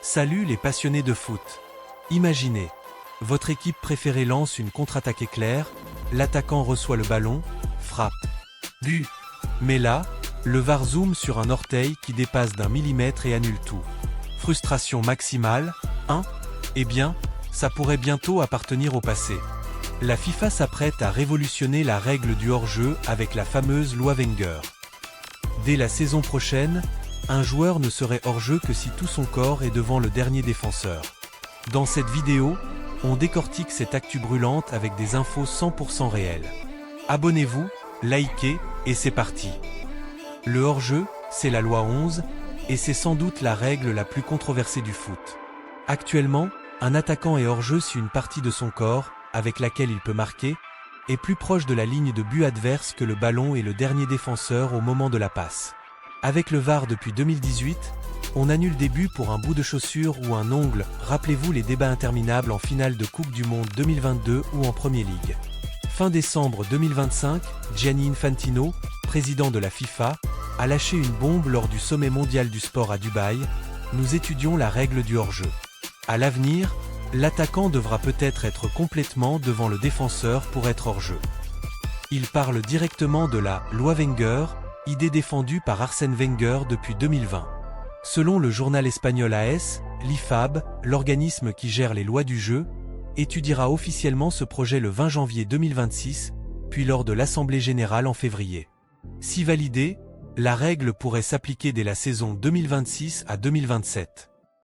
Salut les passionnés de foot. Imaginez, votre équipe préférée lance une contre-attaque éclair, l'attaquant reçoit le ballon, frappe. But. Mais là, le VAR zoome sur un orteil qui dépasse d'1 millimètre et annule tout. Frustration maximale, hein? Eh bien, ça pourrait bientôt appartenir au passé. La FIFA s'apprête à révolutionner la règle du hors-jeu avec la fameuse loi Wenger. Dès la saison prochaine, un joueur ne serait hors-jeu que si tout son corps est devant le dernier défenseur. Dans cette vidéo, on décortique cette actu brûlante avec des infos 100% réelles. Abonnez-vous, likez, et c'est parti. Le hors-jeu, c'est la loi 11, et c'est sans doute la règle la plus controversée du foot. Actuellement, un attaquant est hors-jeu si une partie de son corps, avec laquelle il peut marquer, est plus proche de la ligne de but adverse que le ballon et le dernier défenseur au moment de la passe. Avec le VAR depuis 2018, on annule des buts pour un bout de chaussure ou un ongle. Rappelez-vous les débats interminables en finale de Coupe du Monde 2022 ou en Premier League. Fin décembre 2025, Gianni Infantino, président de la FIFA, a lâché une bombe lors du sommet mondial du sport à Dubaï. Nous étudions la règle du hors-jeu. À l'avenir, l'attaquant devra peut-être être complètement devant le défenseur pour être hors-jeu. Il parle directement de la loi Wenger, idée défendue par Arsène Wenger depuis 2020. Selon le journal espagnol AS, l'IFAB, l'organisme qui gère les lois du jeu, étudiera officiellement ce projet le 20 janvier 2026, puis lors de l'Assemblée générale en février. Si validée, la règle pourrait s'appliquer dès la saison 2026 à 2027.